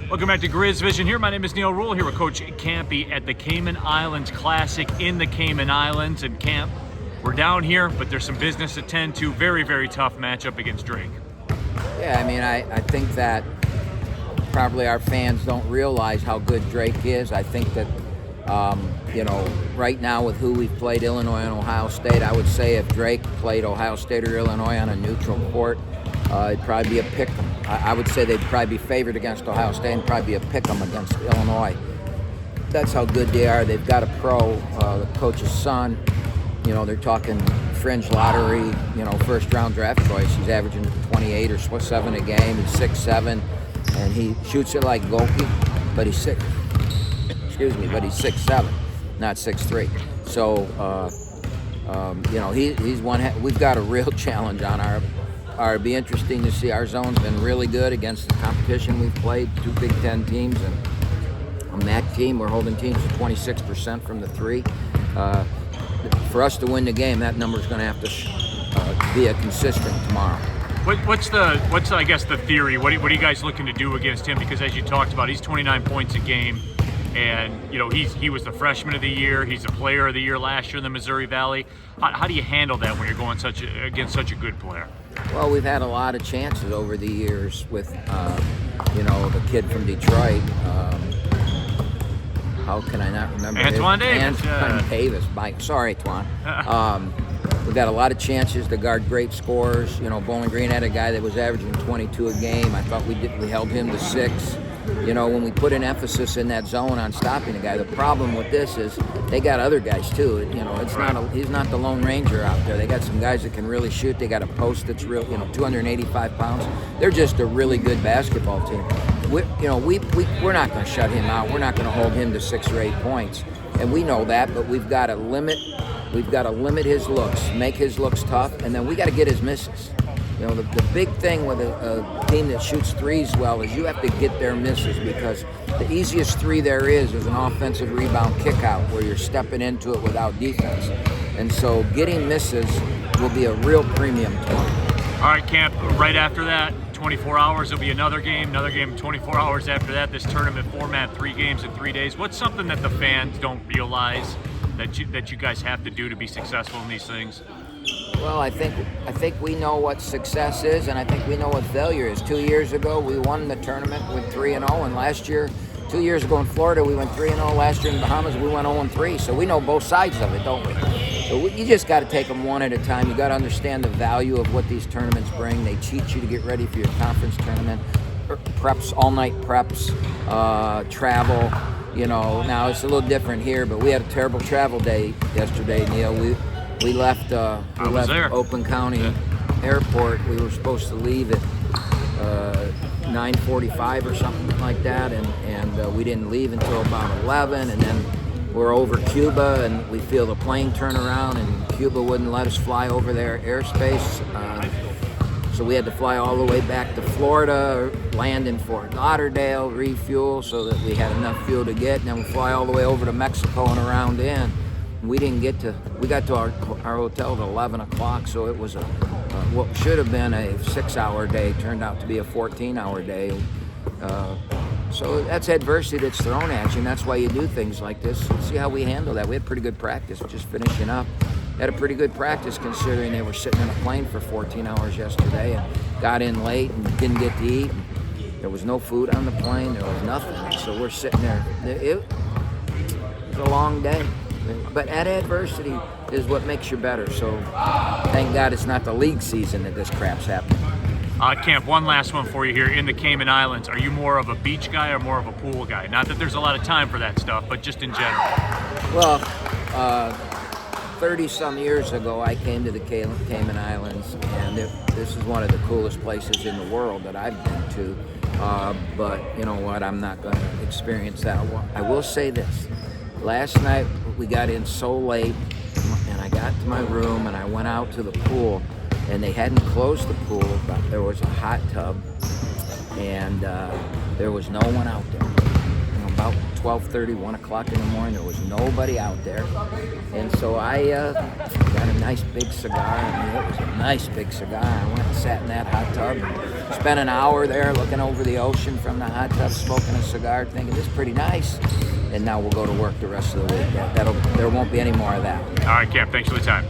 Welcome back to Grizz Vision here. My name is Neil Rule here with Coach Kampe at the Cayman Islands Classic in the Cayman Islands. And Camp, we're down here, but there's some business to tend to. Very, very tough matchup against Drake. Yeah, I mean, I think that probably our fans don't realize how good Drake is. I think that, right now with who we've played, Illinois and Ohio State, I would say if Drake played Ohio State or Illinois on a neutral court, it'd probably be a pick 'em. I would say they'd probably be favored against Ohio State and probably be a pick 'em against Illinois. That's how good they are. They've got a pro, the coach's son. They're talking fringe lottery, first round draft choice. He's averaging 28 or 7 a game. He's 6'7", and he shoots it like Goki, but he's 6'7", not 6'3". So, he's one. We've got a real challenge on our. It'd be interesting to see. Our zone's been really good against the competition we've played, 2 Big Ten teams, and on that team, we're holding teams to 26% from the three. For us to win the game, that number's going to have to be a consistent tomorrow. What's I guess the theory? What are you guys looking to do against him? Because as you talked about, he's 29 points a game, and he was the freshman of the year. He's the player of the year last year in the Missouri Valley. How do you handle that when you're going against such a good player? Well, we've had a lot of chances over the years with, the kid from Detroit. How can I not remember Antoine Davis. Antoine Davis. Sorry, Antoine. We've got a lot of chances to guard great scorers. Bowling Green had a guy that was averaging 22 a game. I thought we held him to 6. When we put an emphasis in that zone on stopping the guy, the problem with this is they got other guys too. He's not the Lone Ranger out there. They got some guys that can really shoot. They got a post that's real, 285 pounds. They're just a really good basketball team. We're not going to shut him out. We're not going to hold him to 6 or 8 points, and we know that. But we've got to limit his looks, make his looks tough, and then we got to get his misses. The big thing with a team that shoots threes well is you have to get their misses, because the easiest three there is an offensive rebound kick out where you're stepping into it without defense. And so getting misses will be a real premium tomorrow. All right, Camp, right after that, 24 hours, there'll be another game 24 hours after that. This tournament format, 3 games in 3 days. What's something that the fans don't realize that you guys have to do to be successful in these things? Well, I think we know what success is, and I think we know what failure is. 2 years ago, we won the tournament with 3-0, and last year, 2 years ago in Florida, we went 3-0. Last year in the Bahamas, we went 0-3. So we know both sides of it, don't we? So you just got to take them one at a time. You got to understand the value of what these tournaments bring. They teach you to get ready for your conference tournament, preps, all-night preps, travel. Now it's a little different here, but we had a terrible travel day yesterday, Neil. We left Oakland County Airport. We were supposed to leave at 9:45 or something like that, and we didn't leave until about 11, and then we're over Cuba, and we feel the plane turn around, and Cuba wouldn't let us fly over their airspace, so we had to fly all the way back to Florida, land in Fort Lauderdale, refuel so that we had enough fuel to get, and then we fly all the way over to Mexico and around in. We got to our hotel at 11 o'clock, so it was what should have been a 6-hour day turned out to be a 14-hour day. So that's adversity that's thrown at you, and that's why you do things like this. See how we handle that. We had pretty good practice, just finishing up. Had a pretty good practice considering they were sitting in a plane for 14 hours yesterday and got in late and didn't get to eat. There was no food on the plane. There was nothing. So we're sitting there. It was a long day. But that adversity is what makes you better. So thank God it's not the league season that this crap's happening. Camp, one last one for you here. In the Cayman Islands, are you more of a beach guy or more of a pool guy? Not that there's a lot of time for that stuff, but just in general. Well, 30-some years ago, I came to the Cayman Islands, and this is one of the coolest places in the world that I've been to. But you know what? I'm not going to experience that. I will say this. Last night, we got in so late, and I got to my room, and I went out to the pool, and they hadn't closed the pool, but there was a hot tub, and there was no one out there. about 12:30, 1 o'clock in the morning. There was nobody out there. And so I got a nice big cigar. I mean, it was a nice big cigar. I went and sat in that hot tub, spent an hour there looking over the ocean from the hot tub, smoking a cigar, thinking this is pretty nice. And now we'll go to work the rest of the week. There won't be any more of that. All right, Camp, thanks for the time.